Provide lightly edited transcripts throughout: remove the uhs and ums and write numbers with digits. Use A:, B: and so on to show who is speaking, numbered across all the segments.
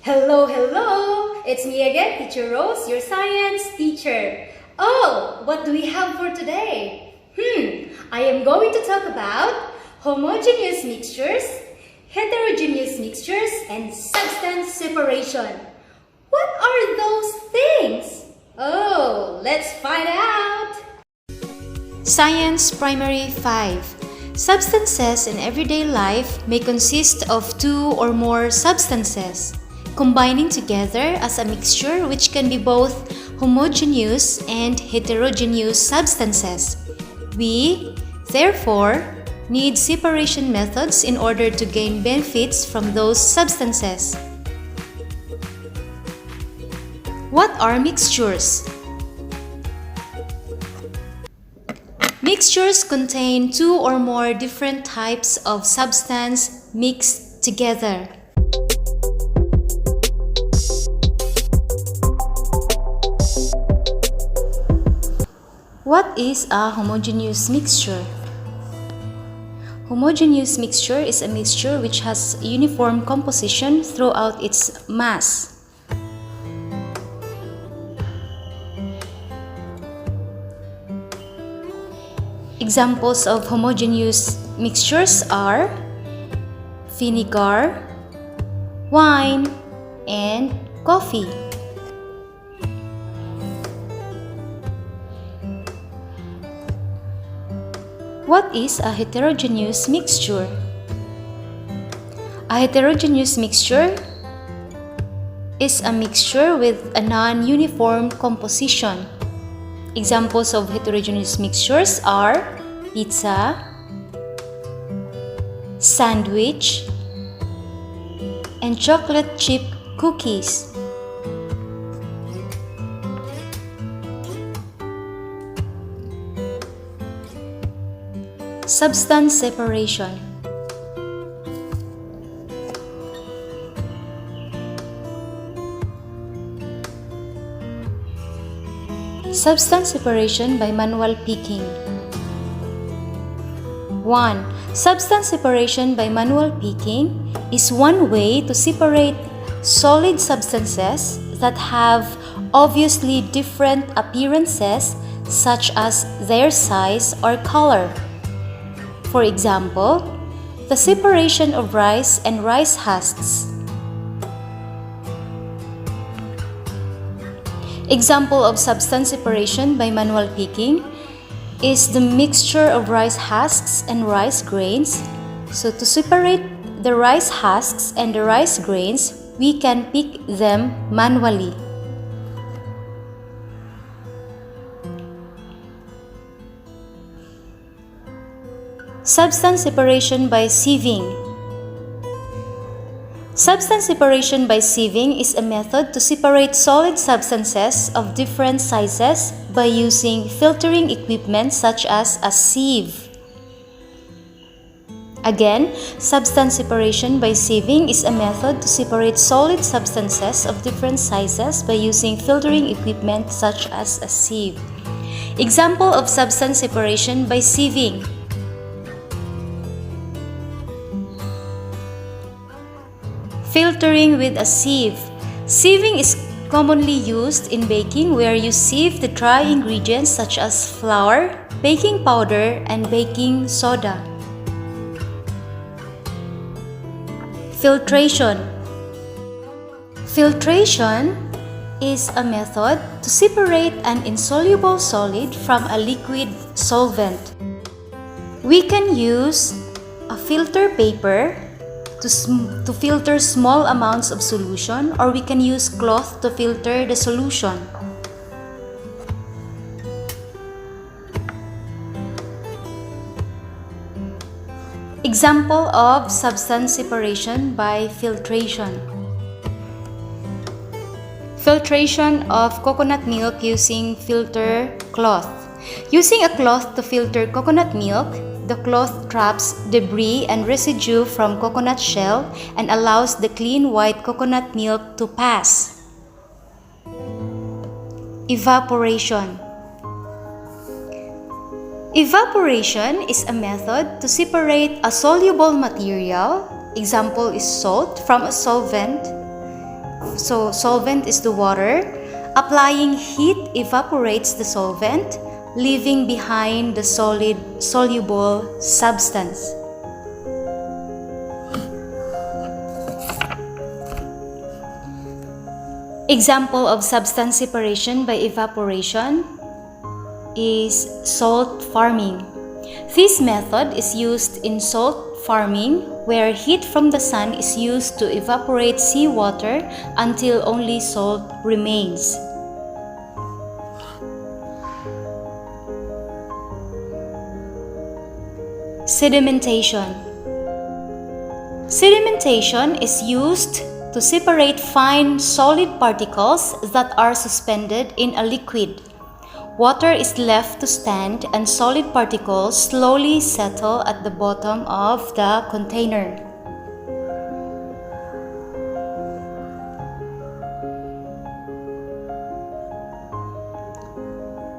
A: Hello, hello! It's me again, Teacher Rose, your science teacher. Oh, what do we have for today? I am going to talk about homogeneous mixtures, heterogeneous mixtures, and substance separation. What are those things? Oh, let's find out!
B: Science Primary 5. Substances in everyday life may consist of two or more substances, combining together as a mixture which can be both homogeneous and heterogeneous substances. We, therefore, need separation methods in order to gain benefits from those substances. What are mixtures? Mixtures contain two or more different types of substance mixed together. What is a homogeneous mixture? Homogeneous mixture is a mixture which has uniform composition throughout its mass. Examples of homogeneous mixtures are vinegar, wine, and coffee. What is a heterogeneous mixture? A heterogeneous mixture is a mixture with a non-uniform composition. Examples of heterogeneous mixtures are pizza, sandwich, and chocolate chip cookies. Substance separation. Substance separation by manual picking. 1. Substance separation by manual picking is one way to separate solid substances that have obviously different appearances, such as their size or color. For example, the separation of rice and rice husks. Example of substance separation by manual picking is the mixture of rice husks and rice grains. So to separate the rice husks and the rice grains, we can pick them manually. Substance separation by sieving. Substance separation by sieving is a method to separate solid substances of different sizes by using filtering equipment such as a sieve. Again, substance separation by sieving is a method to separate solid substances of different sizes by using filtering equipment such as a sieve. Example of substance separation by sieving: filtering with a sieve. Sieving is commonly used in baking, where you sieve the dry ingredients such as flour, baking powder, and baking soda. Filtration. Filtration is a method to separate an insoluble solid from a liquid solvent. We can use a filter paper to filter small amounts of solution, or we can use cloth to filter the solution. Example of substance separation by filtration: filtration of coconut milk using filter cloth. Using a cloth to filter coconut milk, the cloth traps debris and residue from coconut shell and allows the clean white coconut milk to pass. Evaporation. Evaporation is a method to separate a soluble material, example is salt, from a solvent So solvent is the water. Applying heat evaporates the solvent, leaving behind the solid soluble substance. Example of substance separation by evaporation is salt farming. This method is used in salt farming where heat from the sun is used to evaporate seawater until only salt remains. Sedimentation. Sedimentation is used to separate fine solid particles that are suspended in a liquid. Water is left to stand and solid particles slowly settle at the bottom of the container.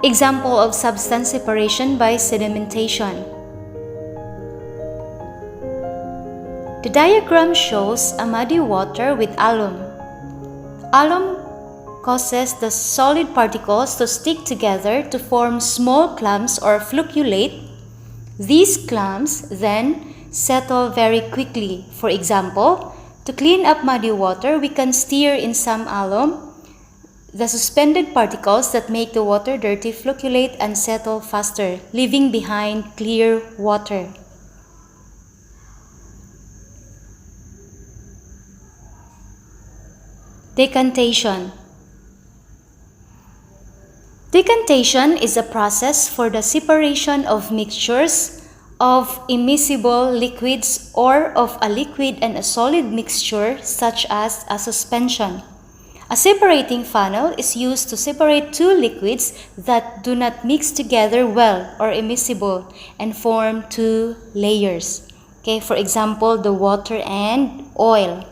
B: Example of substance separation by sedimentation. The diagram shows a muddy water with alum. Alum causes the solid particles to stick together to form small clumps or flocculate. These clumps then settle very quickly. For example, to clean up muddy water, we can stir in some alum. The suspended particles that make the water dirty flocculate and settle faster, leaving behind clear water. Decantation. Decantation is a process for the separation of mixtures of immiscible liquids or of a liquid and a solid mixture such as a suspension. A separating funnel is used to separate two liquids that do not mix together well or immiscible and form two layers. Okay, for example, the water and oil.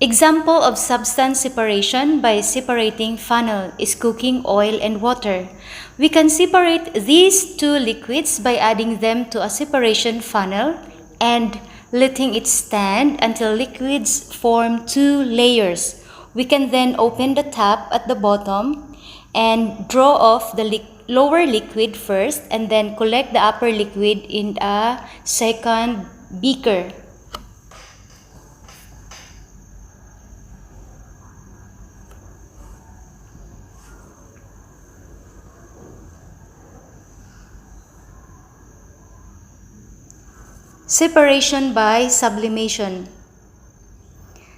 B: Example of substance separation by separating funnel is cooking oil and water. We can separate these two liquids by adding them to a separation funnel and letting it stand until liquids form two layers. We can then open the tap at the bottom and draw off the lower liquid first and then collect the upper liquid in a second beaker. Separation by sublimation.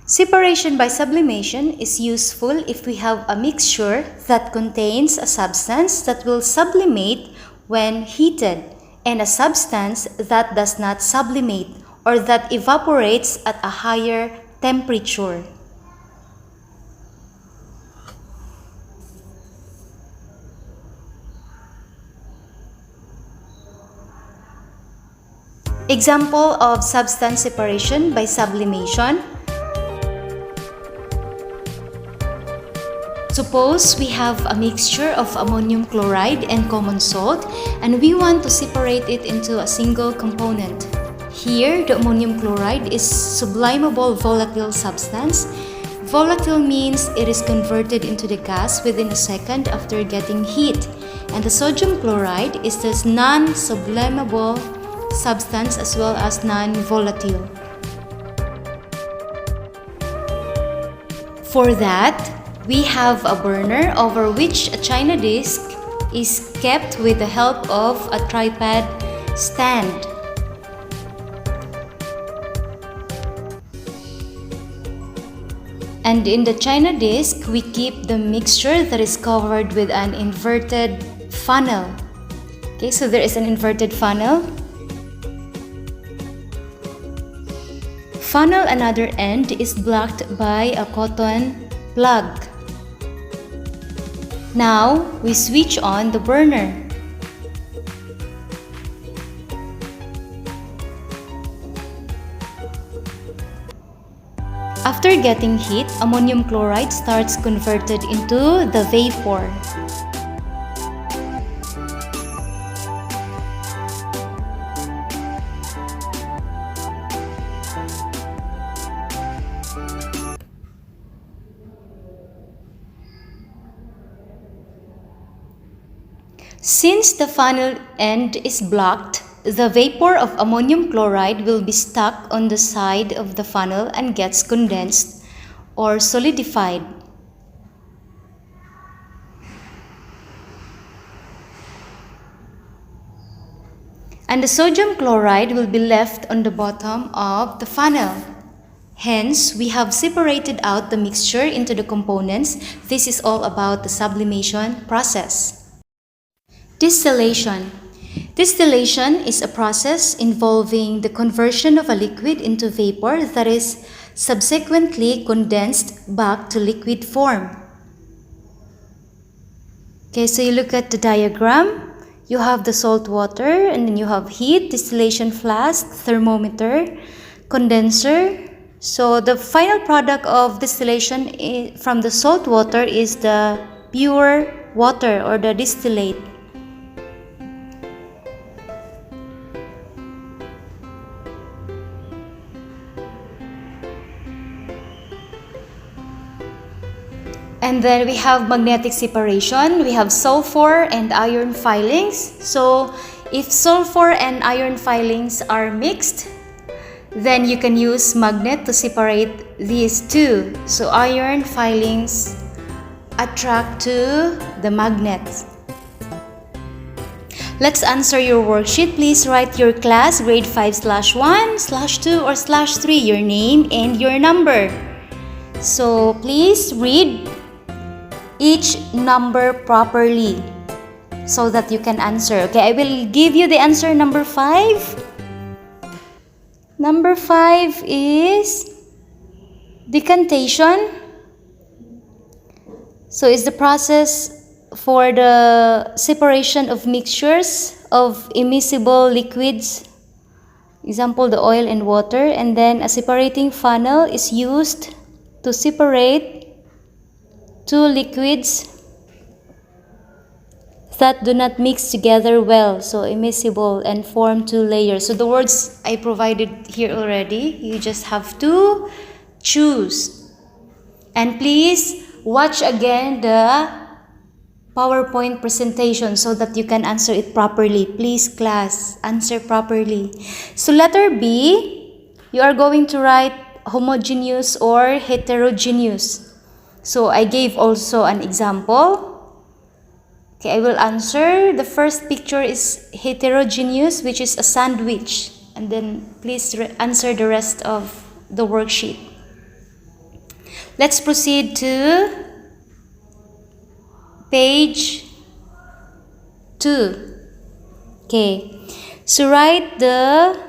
B: Separation by sublimation is useful if we have a mixture that contains a substance that will sublimate when heated and a substance that does not sublimate or that evaporates at a higher temperature. Example of substance separation by sublimation. Suppose we have a mixture of ammonium chloride and common salt and we want to separate it into a single component. Here, the ammonium chloride is sublimable volatile substance. Volatile means it is converted into the gas within a second after getting heat. And the sodium chloride is this non-sublimable substance as well as non-volatile. For that, we have a burner over which a china disc is kept with the help of a tripod stand. And in the china disc, we keep the mixture that is covered with an inverted funnel. Okay, so there is an inverted funnel. Funnel another end is blocked by a cotton plug. Now, we switch on the burner. After getting heat, ammonium chloride starts converted into the vapor. Since the funnel end is blocked, the vapor of ammonium chloride will be stuck on the side of the funnel and gets condensed or solidified. And the sodium chloride will be left on the bottom of the funnel. Hence, we have separated out the mixture into the components. This is all about the sublimation process. Distillation. Distillation is a process involving the conversion of a liquid into vapor that is subsequently condensed back to liquid form. Okay, so you look at the diagram. You have the salt water, and then you have heat, distillation flask, thermometer, condenser. So the final product of distillation from the salt water is the pure water or the distillate. And then we have magnetic separation. We have sulfur and iron filings. So if sulfur and iron filings are mixed, then you can use magnet to separate these two. So iron filings attract to the magnets. Let's answer your worksheet. Please write your class grade 5/1/2 or /3, your name and your number. So please read each number properly so that you can answer. Okay, I will give you the answer number 5. Number 5 is decantation. So it's the process for the separation of mixtures of immiscible liquids, example the oil and water, and then a separating funnel is used to separate two liquids that do not mix together well, so immiscible, and form two layers. So the words I provided here already, you just have to choose. And please watch again the PowerPoint presentation so that you can answer it properly. Please class, answer properly. So letter B, you are going to write homogeneous or heterogeneous. So I gave also an example. Okay, I will answer. The first picture is heterogeneous, which is a sandwich. And then please answer the rest of the worksheet. Let's proceed to page 2. Okay, so write the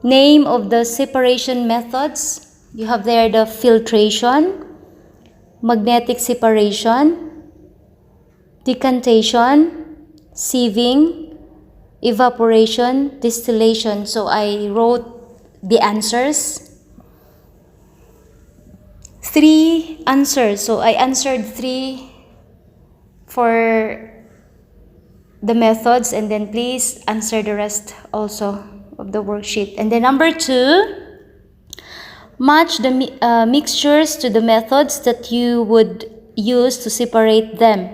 B: name of the separation methods. You have there the filtration, magnetic separation, decantation, sieving, evaporation, distillation. So I wrote the answers. 3 answers. So I answered 3 for the methods, and then please answer the rest also of the worksheet. And then number 2, match the mixtures to the methods that you would use to separate them.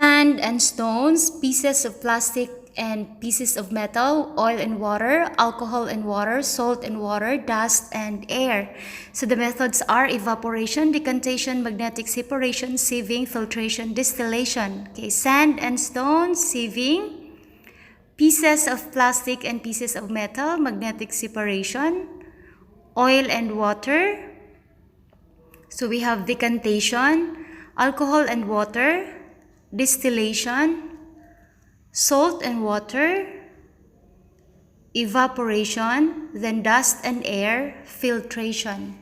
B: Sand and stones, pieces of plastic and pieces of metal, oil and water, alcohol and water, salt and water, dust and air. So the methods are evaporation, decantation, magnetic separation, sieving, filtration, distillation. Okay, sand and stones, sieving, pieces of plastic and pieces of metal, magnetic separation, oil and water. So we have decantation, alcohol and water, distillation, salt and water, evaporation, then dust and air, filtration.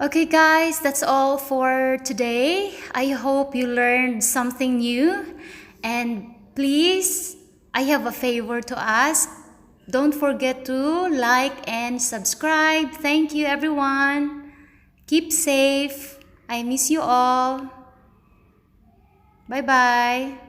B: Okay guys, that's all for today. I hope you learned something new, and please, I have a favor to ask. Don't forget to like and subscribe. Thank you everyone. Keep safe. I miss you all. Bye-bye.